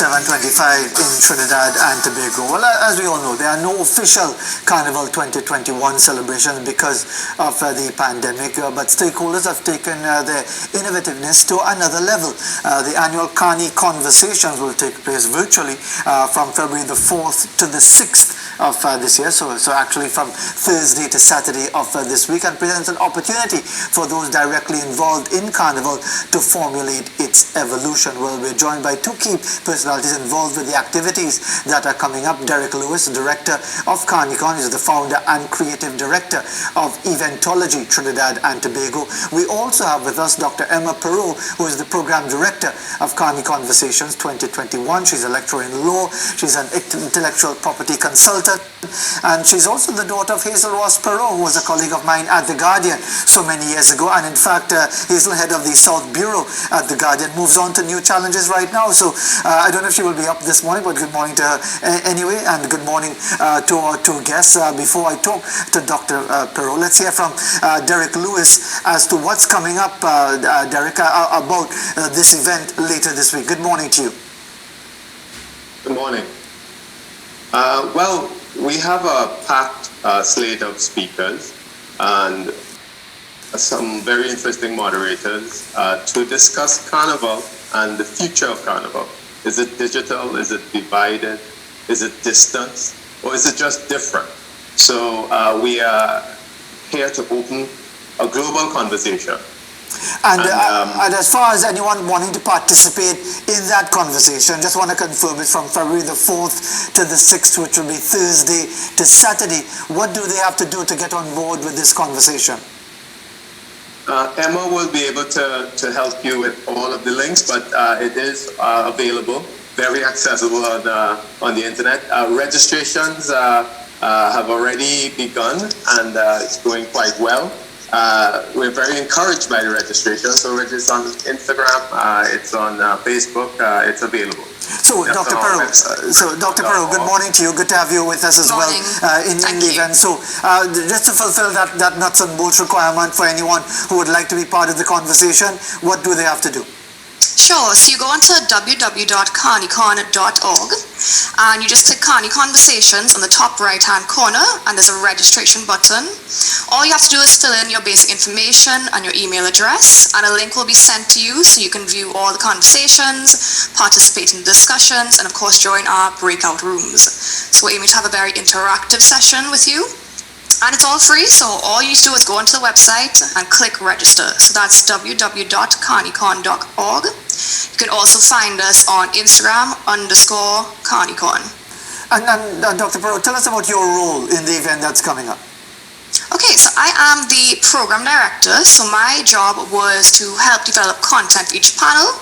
7:25 in Trinidad and Tobago. Well, as we all know, there are no official Carnival 2021 celebrations because of the pandemic, but stakeholders have taken their innovativeness to another level. The annual CarniConversations will take place virtually from February the 4th to the 6th of this year, so actually from Thursday to Saturday of this week, and presents an opportunity for those directly involved in Carnival to formulate its evolution. Well, we're joined by two key personalities involved with the activities that are coming up. Derrick Lewis, Director of CarniCon, is the founder and creative director of Eventology Trinidad and Tobago. We also have with us Dr. Emma Perot, who is the Program Director of CarniConversations 2021. She's a lecturer in law, she's an intellectual property consultant, and she's also the daughter of Hazel Ross Perot, who was a colleague of mine at The Guardian so many years ago. And in fact, Hazel, head of the South Bureau at The Guardian, moves on to new challenges right now. So I don't know if she will be up this morning, but good morning to her anyway, and good morning to our two guests. Before I talk to Dr. Perot, let's hear from Derrick Lewis as to what's coming up, Derrick, about this event later this week. Good morning to you. Good morning. Well, we have a packed slate of speakers and some very interesting moderators to discuss Carnival and the future of Carnival. Is it digital? Is it divided? Is it distance? Or is it just different? So we are here to open a global conversation. And as far as anyone wanting to participate in that conversation, just want to confirm it's from February the 4th to the 6th, which will be Thursday to Saturday. What do they have to do to get on board with this conversation? Emma will be able to help you with all of the links, but it is available, very accessible on the internet. Registrations have already begun, and it's going quite well. We're very encouraged by the registration, so it's on Instagram, it's on Facebook, it's available. So, Dr. Perot, good morning to you. Good to have you with us as well in the event. So, just to fulfill that nuts and bolts requirement for anyone who would like to be part of the conversation, what do they have to do? Sure. So you go onto www.carnicon.org and you just click CarniConversations on the top right-hand corner, and there's a registration button. All you have to do is fill in your basic information and your email address, and a link will be sent to you so you can view all the conversations, participate in the discussions, and of course join our breakout rooms. So we're aiming to have a very interactive session with you. And it's all free, so all you need to do is go onto the website and click register. So that's www.carnicon.org. You can also find us on Instagram _CarniCon. And Dr. Perot, tell us about your role in the event that's coming up. Okay, so I am the program director, so my job was to help develop content for each panel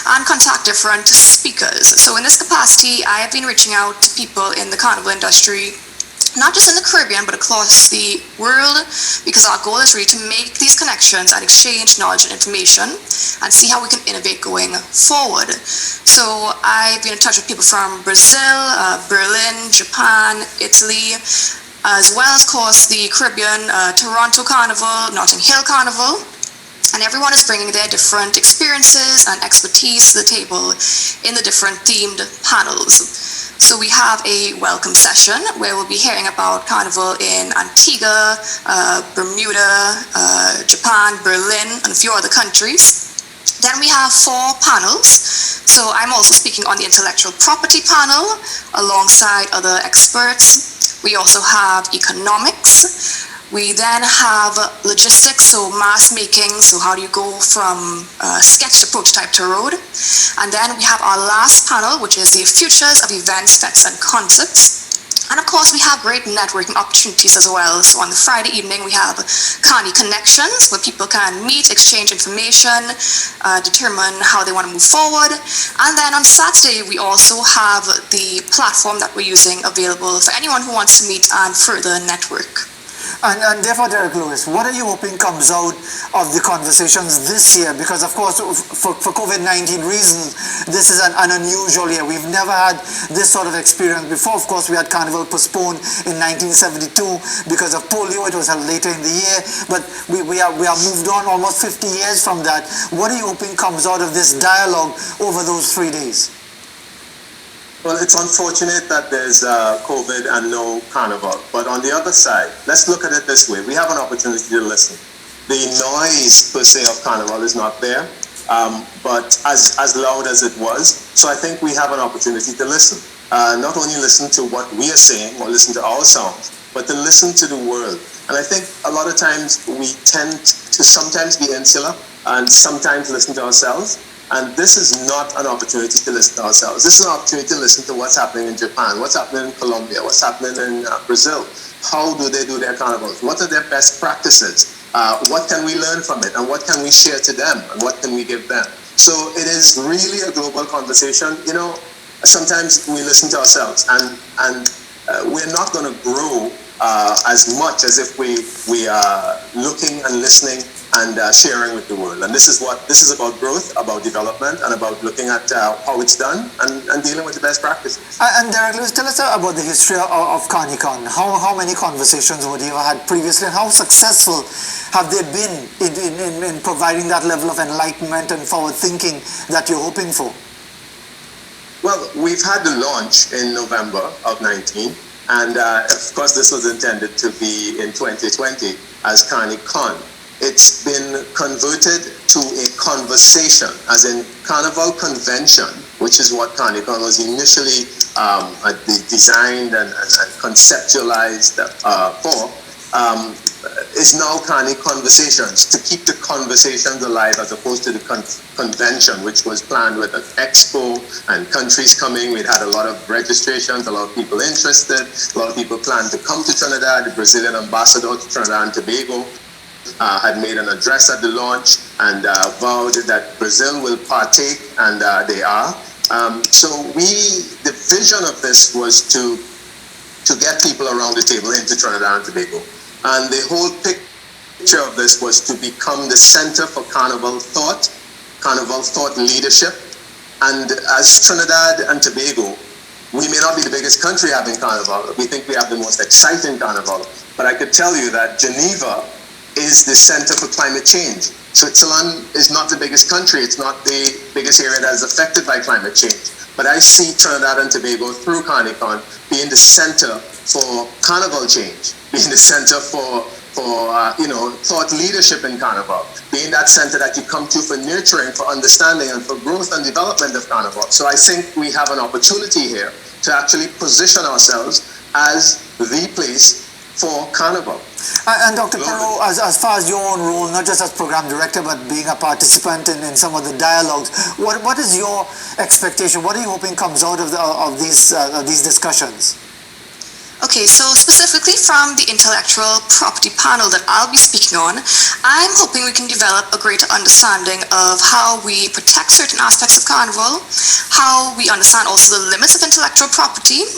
and contact different speakers. So in this capacity, I have been reaching out to people in the carnival industry, not just in the Caribbean, but across the world, because our goal is really to make these connections and exchange knowledge and information and see how we can innovate going forward. So I've been in touch with people from Brazil, Berlin, Japan, Italy, as well as, of course, the Caribbean, Toronto Carnival, Notting Hill Carnival. And everyone is bringing their different experiences and expertise to the table in the different themed panels. So we have a welcome session where we'll be hearing about Carnival in Antigua, Bermuda, Japan, Berlin, and a few other countries. Then we have 4 panels. So I'm also speaking on the intellectual property panel alongside other experts. We also have economics. We then have logistics, so mass making, so how do you go from sketch to prototype to road. And then we have our last panel, which is the futures of events, fests, and concepts. And of course, we have great networking opportunities as well. So on the Friday evening, we have Carni Connections, where people can meet, exchange information, determine how they want to move forward. And then on Saturday, we also have the platform that we're using available for anyone who wants to meet and further network. And therefore, Derrick Lewis, what are you hoping comes out of the conversations this year? Because, of course, for COVID-19 reasons, this is an unusual year. We've never had this sort of experience before. Of course, we had Carnival postponed in 1972 because of polio. It was held later in the year. But we are moved on almost 50 years from that. What are you hoping comes out of this dialogue over those 3 days? Well, it's unfortunate that there's COVID and no Carnival. But on the other side, let's look at it this way. We have an opportunity to listen. The noise, per se, of Carnival is not there, but as loud as it was. So I think we have an opportunity to listen. Not only listen to what we are saying or listen to our songs, but to listen to the world. And I think a lot of times we tend to sometimes be insular and sometimes listen to ourselves. And this is not an opportunity to listen to ourselves. This is an opportunity to listen to what's happening in Japan, what's happening in Colombia, what's happening in Brazil. How do they do their carnivals? What are their best practices? What can we learn from it? And what can we share to them? And what can we give them? So it is really a global conversation. You know, sometimes we listen to ourselves and we're not going to grow as much as if we are looking and listening and sharing with the world. And this is about growth, about development, and about looking at how it's done and dealing with the best practices. And Derrick Lewis, tell us about the history of CarniCon. How many conversations would you have had previously, and how successful have they been in providing that level of enlightenment and forward thinking that you're hoping for? Well, we've had the launch in November of 19, and of course this was intended to be in 2020 as CarniCon. It's been converted to a conversation, as in Carnival Convention, which is what CarniCon was initially designed and conceptualized for, is now CarniConversations, to keep the conversations alive as opposed to the convention, which was planned with an expo and countries coming. We'd had a lot of registrations, a lot of people interested, a lot of people planned to come to Trinidad. The Brazilian ambassador to Trinidad and Tobago had made an address at the launch and vowed that Brazil will partake, and they are. So the vision of this was to get people around the table into Trinidad and Tobago. And the whole picture of this was to become the center for Carnival thought leadership. And as Trinidad and Tobago, we may not be the biggest country having Carnival. We think we have the most exciting Carnival. But I could tell you that Geneva is the center for climate change. Switzerland is not the biggest country. It's not the biggest area that is affected by climate change. But I see Trinidad and Tobago through CarniCon being the center for Carnival change, being the center for thought leadership in Carnival, being that center that you come to for nurturing, for understanding, and for growth and development of Carnival. So I think we have an opportunity here to actually position ourselves as the place for Carnival. And Dr. Perot, as far as your own role, not just as program director, but being a participant in some of the dialogues, what is your expectation? What are you hoping comes out of these discussions? Okay, so specifically from the intellectual property panel that I'll be speaking on, I'm hoping we can develop a greater understanding of how we protect certain aspects of Carnival, how we understand also the limits of intellectual property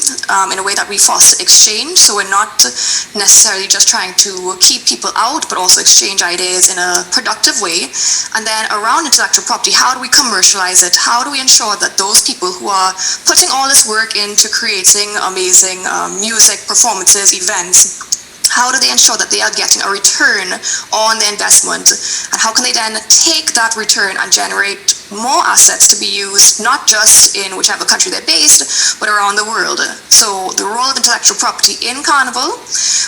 in a way that we foster exchange, so we're not necessarily just trying to keep people out, but also exchange ideas in a productive way. And then around intellectual property, how do we commercialize it? How do we ensure that those people who are putting all this work into creating amazing music, performances, events, how do they ensure that they are getting a return on the investment? And how can they then take that return and generate more assets to be used, not just in whichever country they're based, but around the world? So the role of intellectual property in Carnival.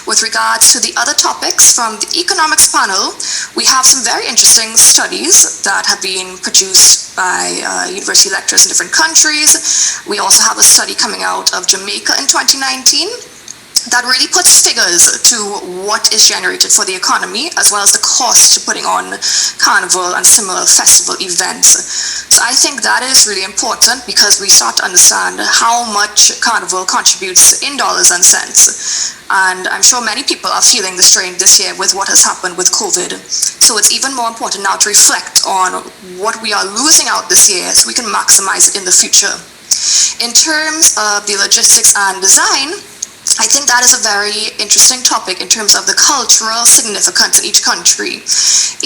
With regards to the other topics from the economics panel, we have some very interesting studies that have been produced by university lecturers in different countries. We also have a study coming out of Jamaica in 2019 that really puts figures to what is generated for the economy, as well as the cost to putting on Carnival and similar festival events. So I think that is really important because we start to understand how much Carnival contributes in dollars and cents. And I'm sure many people are feeling the strain this year with what has happened with COVID. So it's even more important now to reflect on what we are losing out this year so we can maximize it in the future. In terms of the logistics and design, I think that is a very interesting topic in terms of the cultural significance in each country.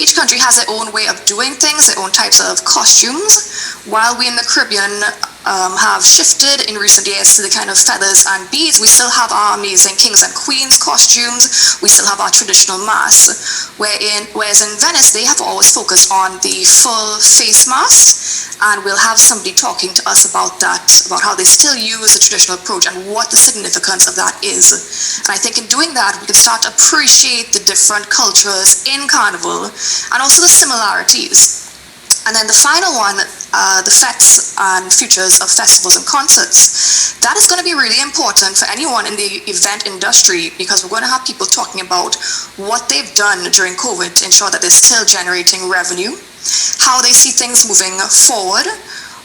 Each country has their own way of doing things, their own types of costumes. While we in the Caribbean have shifted in recent years to the kind of feathers and beads, we still have our amazing kings and queens costumes. We still have our traditional masks. Whereas in Venice, they have always focused on the full face masks. And we'll have somebody talking to us about that, about how they still use the traditional approach and what the significance of that is. And I think in doing that, we can start to appreciate the different cultures in Carnival and also the similarities. And then the final one, the FETs and futures of festivals and concerts. That is going to be really important for anyone in the event industry, because we're going to have people talking about what they've done during COVID to ensure that they're still generating revenue, how they see things moving forward,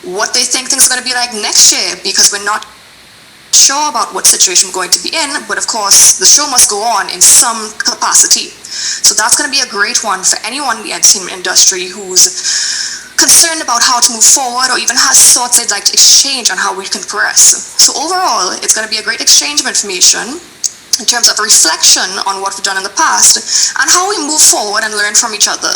what they think things are going to be like next year, because we're not sure about what situation we're going to be in, but of course the show must go on in some capacity. So that's going to be a great one for anyone in the entertainment industry who's concerned about how to move forward or even has thoughts they'd like to exchange on how we can progress. So overall, it's going to be a great exchange of information in terms of reflection on what we've done in the past and how we move forward and learn from each other.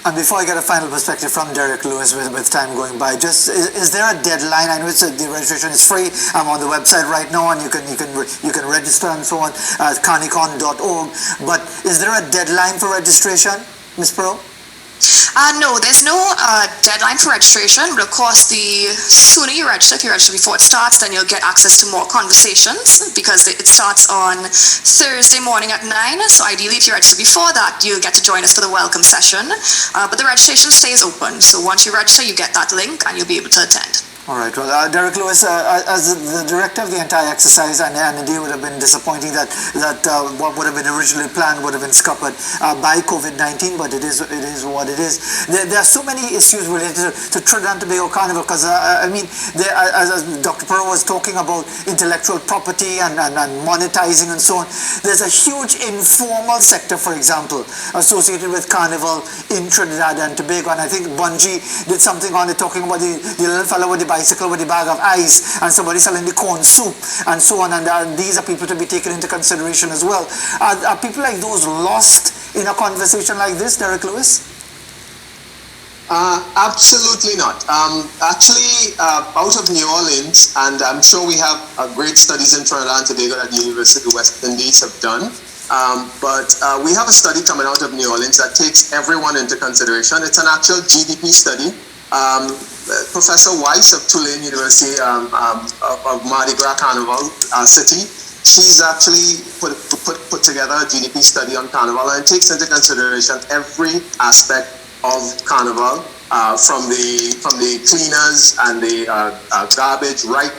And before I get a final perspective from Derrick Lewis with time going by, just is there a deadline? I know the registration is free. I'm on the website right now, and you can register and so on at CarniCon.org. But is there a deadline for registration, Ms. Perot? No, there's no deadline for registration, but of course, the sooner you register, if you register before it starts, then you'll get access to more conversations, because it starts on Thursday morning at 9. So ideally, if you register before that, you'll get to join us for the welcome session. But the registration stays open. So once you register, you get that link and you'll be able to attend. All right. Well, Derrick Lewis, as the director of the entire exercise, and indeed would have been disappointing that what would have been originally planned would have been scuppered by COVID-19, but it is what it is. There are so many issues related to Trinidad and Tobago Carnival, because I mean, as Dr. Perot was talking about intellectual property and monetizing and so on, there's a huge informal sector, for example, associated with Carnival in Trinidad and Tobago, and I think Bungie did something on it, talking about the little fellow with the bicycle with a bag of ice and somebody selling the corn soup and so on, and these are people to be taken into consideration as well. Are people like those lost in a conversation like this, Derrick Lewis? Absolutely not. Actually, out of New Orleans, and I'm sure we have great studies in Trinidad and Tobago that the University of West Indies have done, but we have a study coming out of New Orleans that takes everyone into consideration. It's an actual GDP study. Professor Weiss of Tulane University of Mardi Gras Carnival City, she's actually put together a GDP study on Carnival, and it takes into consideration every aspect of Carnival, from the cleaners and the garbage right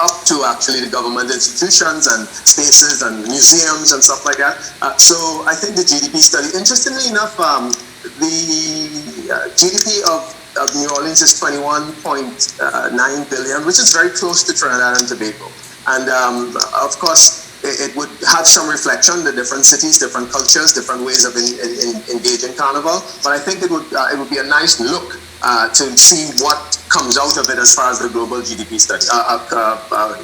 up to actually the government institutions and spaces and museums and stuff like that. So I think the GDP study, interestingly enough, the GDP of New Orleans is 21.9 billion, which is very close to Trinidad and Tobago. And of course, it would have some reflection, the different cities, different cultures, different ways of engaging Carnival. But I think it would be a nice look to see what comes out of it as far as the global GDP study,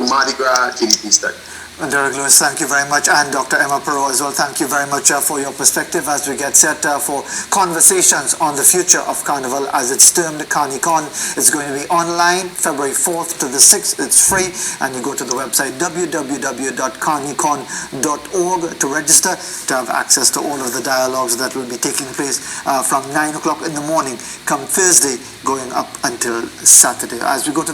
Mardi Gras GDP study. Derrick Lewis, thank you very much, and Dr. Emma Perot as well. Thank you very much for your perspective as we get set for conversations on the future of Carnival, as it's termed CarniCon. It's going to be online February 4th to the 6th. It's free, and you go to the website www.carnicon.org to register, to have access to all of the dialogues that will be taking place from 9 o'clock in the morning come Thursday going up until Saturday. As we go to the